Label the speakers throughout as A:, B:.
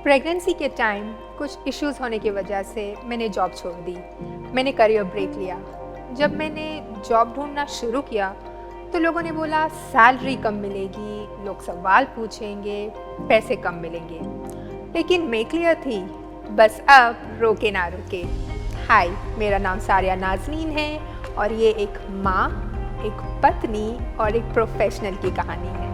A: Pregnancy के time कुछ issues होने की वजह से मैंने जॉब छोड़ दी। मैंने करियर ब्रेक लिया। जब मैंने जॉब ढूंढना शुरू किया तो लोगों ने बोला सैलरी कम मिलेगी, लोग सवाल पूछेंगे, पैसे कम मिलेंगे। लेकिन मैं क्लियर थी, बस अब रोके ना रुके। हाय, मेरा नाम सारिया नाज़नीन है और ये एक माँ, एक पत्नी और एक प्रोफेशनल की कहानी है।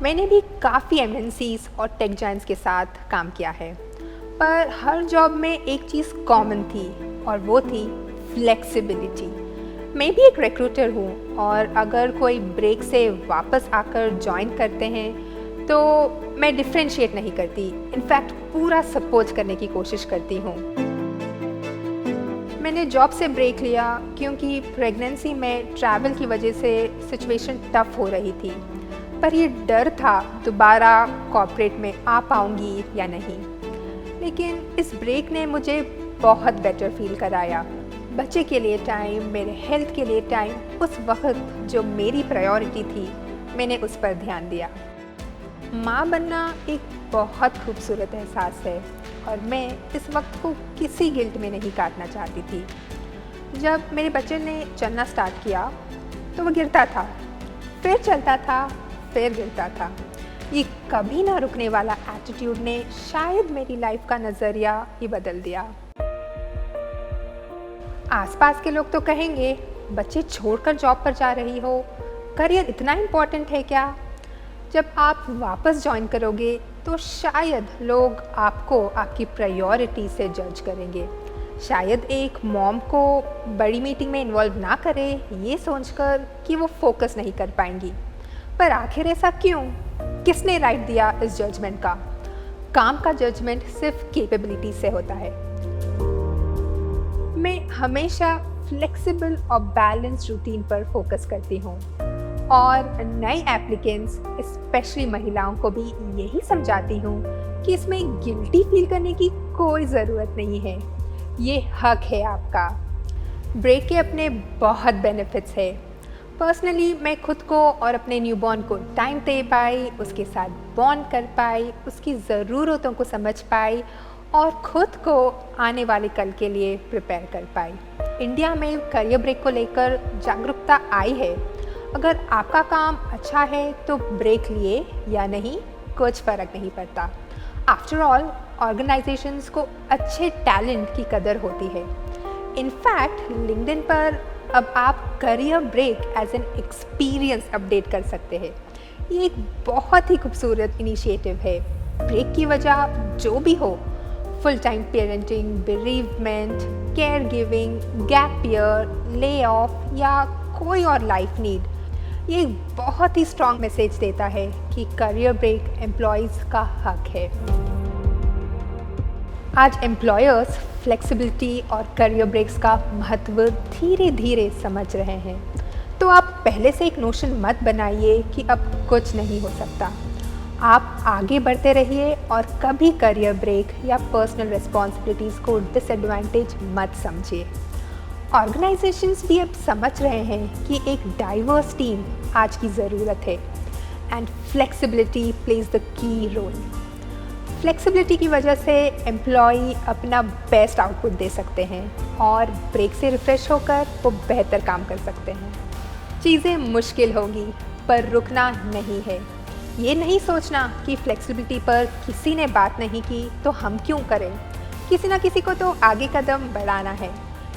A: मैंने भी काफ़ी एमएनसीज और टेक जायंट्स के साथ काम किया है, पर हर जॉब में एक चीज़ कॉमन थी और वो थी फ्लेक्सिबिलिटी। मैं भी एक रिक्रूटर हूँ और अगर कोई ब्रेक से वापस आकर ज्वाइन करते हैं तो मैं डिफ्रेंशिएट नहीं करती, इनफैक्ट पूरा सपोर्ट करने की कोशिश करती हूँ। मैंने जॉब से ब्रेक लिया क्योंकि प्रेगनेंसी में ट्रैवल की वजह से सिचुएशन टफ हो रही थी, पर ये डर था दोबारा कॉर्पोरेट में आ पाऊंगी या नहीं। लेकिन इस ब्रेक ने मुझे बहुत बेटर फील कराया। बच्चे के लिए टाइम, मेरे हेल्थ के लिए टाइम, उस वक्त जो मेरी प्रायोरिटी थी मैंने उस पर ध्यान दिया। माँ बनना एक बहुत खूबसूरत एहसास है और मैं इस वक्त को किसी गिल्ट में नहीं काटना चाहती थी। जब मेरे बच्चे ने चलना स्टार्ट किया तो वो गिरता था, फिर चलता था, फिर गिरता था। ये कभी ना रुकने वाला एटीट्यूड ने शायद मेरी लाइफ का नज़रिया ही बदल दिया। आसपास के लोग तो कहेंगे, बच्चे छोड़कर जॉब पर जा रही हो, करियर इतना इम्पोर्टेंट है क्या? जब आप वापस ज्वाइन करोगे तो शायद लोग आपको आपकी प्रायोरिटी से जज करेंगे। शायद एक मॉम को बड़ी मीटिंग में इन्वॉल्व ना करे ये सोचकर कि वो फोकस नहीं कर पाएंगी। पर आखिर ऐसा क्यों? किसने राइट दिया इस जजमेंट का? काम का जजमेंट सिर्फ कैपेबिलिटी से होता है। मैं हमेशा फ्लेक्सिबल और बैलेंस रूटीन पर फोकस करती हूँ और नए एप्लीकेंट्स, स्पेशली महिलाओं को भी यही समझाती हूँ कि इसमें गिल्टी फील करने की कोई ज़रूरत नहीं है। ये हक है आपका। ब्रेक के अपने बहुत बेनिफिट्स है। पर्सनली मैं खुद को और अपने न्यूबॉर्न को टाइम दे पाई, उसके साथ बॉन्ड कर पाई, उसकी ज़रूरतों को समझ पाई और खुद को आने वाले कल के लिए प्रिपेयर कर पाई। इंडिया में करियर ब्रेक को लेकर जागरूकता आई है। अगर आपका काम अच्छा है तो ब्रेक लिए या नहीं कुछ फ़र्क नहीं पड़ता। आफ्टर ऑल ऑर्गेनाइजेशंस को अच्छे टैलेंट की कदर होती है। इनफैक्ट लिंक्डइन पर अब आप career break as an experience update कर सकते हैं। ये एक बहुत ही खूबसूरत इनिशिएटिव है। ब्रेक की वजह जो भी हो, full time parenting, bereavement, care giving, gap year, lay off या कोई और लाइफ नीड, ये एक बहुत ही स्ट्रॉन्ग मैसेज देता है कि करियर ब्रेक एम्प्लॉयज़ का हक है। आज एम्प्लॉयर्स फ्लेक्सिबिलिटी और करियर ब्रेक्स का महत्व धीरे धीरे समझ रहे हैं। तो आप पहले से एक नोशन मत बनाइए कि अब कुछ नहीं हो सकता। आप आगे बढ़ते रहिए और कभी करियर ब्रेक या पर्सनल रिस्पॉन्सिबिलिटीज़ को डिसएडवांटेज मत समझिए। ऑर्गेनाइजेशंस भी अब समझ रहे हैं कि एक डाइवर्स टीम आज की ज़रूरत है and flexibility plays the key role. Flexibility की वजह से एम्प्लॉई अपना बेस्ट आउटपुट दे सकते हैं और ब्रेक से रिफ़्रेश होकर वो बेहतर काम कर सकते हैं। चीज़ें मुश्किल होंगी पर रुकना नहीं है। ये नहीं सोचना कि फ्लेक्सिबिलिटी पर किसी ने बात नहीं की तो हम क्यों करें। किसी ना किसी को तो आगे कदम बढ़ाना है,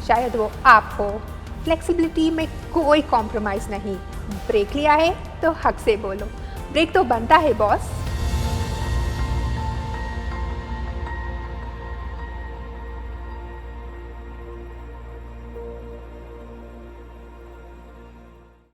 A: शायद वो आप हो। फ्लेक्सिबिलिटी में कोई कॉम्प्रोमाइज़ नहीं। ब्रेक लिया है तो हक से बोलो, ब्रेक तो बनता है बॉस।